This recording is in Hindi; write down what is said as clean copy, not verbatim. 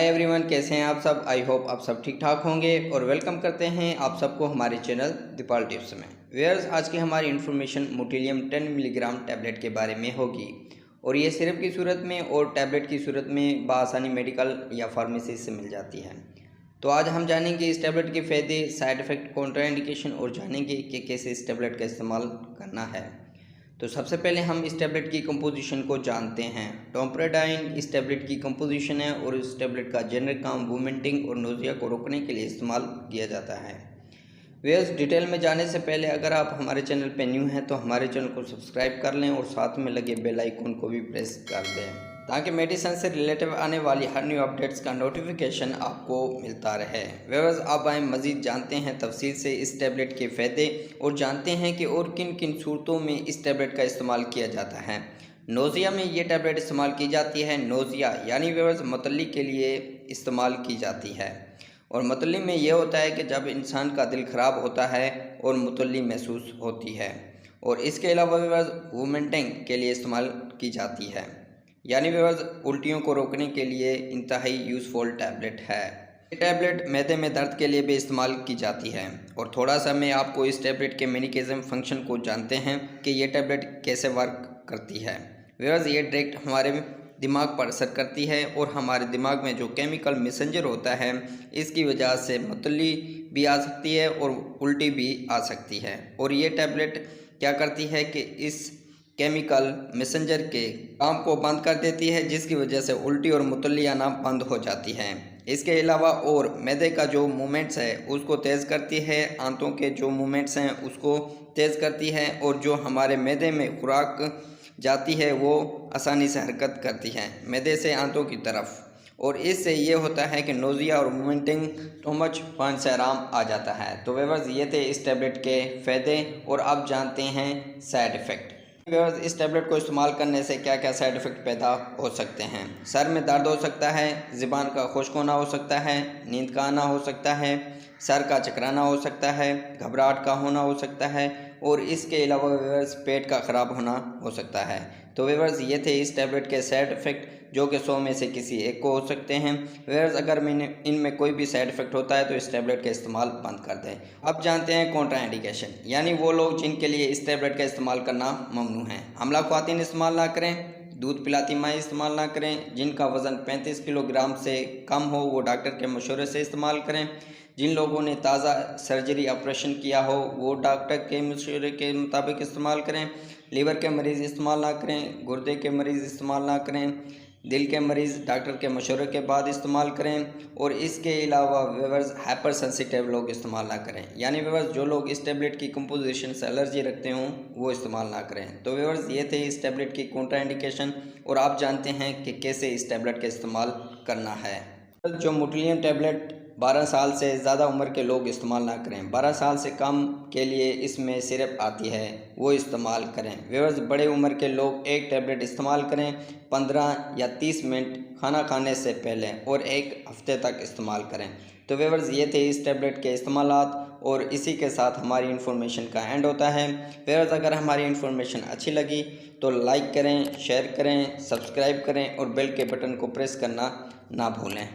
हाय एवरीवन, कैसे हैं आप सब। आई होप आप सब ठीक ठाक होंगे और वेलकम करते हैं आप सबको हमारे चैनल दीपाल टिप्स में। व्यूअर्स, आज की हमारी इन्फॉर्मेशन मोटिलियम 10 मिलीग्राम टैबलेट के बारे में होगी और ये सिरप की सूरत में और टैबलेट की सूरत में बआसानी मेडिकल या फार्मेसी से मिल जाती है। तो आज हम जानेंगे इस टैबलेट के फ़ायदे, साइड इफ़ेक्ट, कॉन्ट्राइंडिकेशन और जानेंगे कि कैसे इस टैबलेट का इस्तेमाल करना है। तो सबसे पहले हम इस टैबलेट की कंपोजिशन को जानते हैं। टोम्प्रेडाइन इस टैबलेट की कंपोजिशन है और इस टैबलेट का जेनरिक काम वोमिटिंग और नोजिया को रोकने के लिए इस्तेमाल किया जाता है। व्यूअर्स, डिटेल में जाने से पहले अगर आप हमारे चैनल पे न्यू हैं तो हमारे चैनल को सब्सक्राइब कर लें और साथ में लगे बेल आइकन को भी प्रेस कर दें ताकि मेडिसिन से रिलेटिव आने वाली हर न्यू अपडेट्स का नोटिफिकेशन आपको मिलता रहे। व्यूअर्स, अब आए मज़ीद जानते हैं तफसील से इस टैबलेट के फ़ायदे और जानते हैं कि और किन किन सूरतों में इस टैबलेट का इस्तेमाल किया जाता है। नोज़िया में ये टैबलेट इस्तेमाल की जाती है। नोज़िया यानी व्यूअर्स मतली के लिए इस्तेमाल की जाती है और मतली में यह होता है कि जब इंसान का दिल ख़राब होता है और मतली महसूस होती है। और इसके अलावा व्यूअर्स वोमिटिंग के लिए इस्तेमाल की जाती है, यानी व्यूअर्स उल्टियों को रोकने के लिए इंतहाई यूज़फुल टैबलेट है। ये टैबलेट मैदे में दर्द के लिए भी इस्तेमाल की जाती है। और थोड़ा सा मैं आपको इस टैबलेट के मेनिकेज़म फंक्शन को जानते हैं कि ये टैबलेट कैसे वर्क करती है। व्यूअर्स, ये डायरेक्ट हमारे दिमाग पर असर करती है और हमारे दिमाग में जो केमिकल मैसेंजर होता है इसकी वजह से मतली भी आ सकती है और उल्टी भी आ सकती है। और ये टैबलेट क्या करती है कि इस केमिकल मैसेंजर के काम को बंद कर देती है, जिसकी वजह से उल्टी और मुतली आना बंद हो जाती है। इसके अलावा और मैदे का जो मूवमेंट्स है उसको तेज़ करती है, आंतों के जो मूवमेंट्स हैं उसको तेज़ करती है और जो हमारे मैदे में खुराक जाती है वो आसानी से हरकत करती है मैदे से आंतों की तरफ। और इससे ये होता है कि नोज़िया और वोमिटिंग स्टोमच पान से आराम आ जाता है। तो व्यूअर्स, ये थे इस टैबलेट के फ़ायदे और अब जानते हैं साइड इफ़ेक्ट। व्यूअर्स, इस टैबलेट को इस्तेमाल करने से क्या क्या साइड इफ़ेक्ट पैदा हो सकते हैं। सर में दर्द हो सकता है, ज़ुबान का खुश्क होना हो सकता है, नींद का आना हो सकता है, सर का चकराना हो सकता है, घबराहट का होना हो सकता है और इसके अलावा व्यूअर्स पेट का ख़राब होना हो सकता है। तो व्यूअर्स, ये थे इस टैबलेट के साइड इफ़ेक्ट जो कि 100 में से किसी एक को हो सकते हैं। व्यूअर्स, अगर इनमें कोई भी साइड इफ़ेक्ट होता है तो इस टैबलेट का इस्तेमाल बंद कर दें। अब जानते हैं कॉन्ट्राइंडिकेशन, यानी वो लोग जिनके लिए इस टैबलेट का इस्तेमाल करना ममनू है। हमला ख्वातीन इस्तेमाल ना करें, दूध पिलाती माएँ इस्तेमाल ना करें, जिनका वज़न 35 किलोग्राम से कम हो वो डॉक्टर के मशवरे से इस्तेमाल करें, जिन लोगों ने ताज़ा सर्जरी ऑपरेशन किया हो वो डॉक्टर के मशवरे के मुताबिक इस्तेमाल करें, लीवर के मरीज़ इस्तेमाल ना करें, गुर्दे के मरीज़ इस्तेमाल ना करें, दिल के मरीज़ डॉक्टर के मशवरे के बाद इस्तेमाल करें। और इसके अलावा व्यूअर्स हाइपर सेंसिटिव लोग इस्तेमाल ना करें, यानी व्यूअर्स जो लोग इस टैबलेट की कंपोजिशन से एलर्जी रखते हों वो इस्तेमाल ना करें। तो व्यूअर्स, ये थे इस टैबलेट की कॉन्ट्राइंडिकेशन और आप जानते हैं कि कैसे इस टैबलेट का इस्तेमाल करना है। जो मोटिलियम टैबलेट 12 साल से ज़्यादा उम्र के लोग इस्तेमाल ना करें, 12 साल से कम के लिए इसमें सिरप आती है वो इस्तेमाल करें। व्यूअर्स, बड़े उम्र के लोग एक टैबलेट इस्तेमाल करें 15 या 30 मिनट खाना खाने से पहले और एक हफ्ते तक इस्तेमाल करें। तो व्यूअर्स, ये थे इस टैबलेट के इस्तेमालात और इसी के साथ हमारी इन्फॉर्मेशन का एंड होता है। व्यूअर्स, अगर हमारी इन्फॉर्मेशन अच्छी लगी तो लाइक करें, शेयर करें, सब्सक्राइब करें और बेल के बटन को प्रेस करना ना भूलें।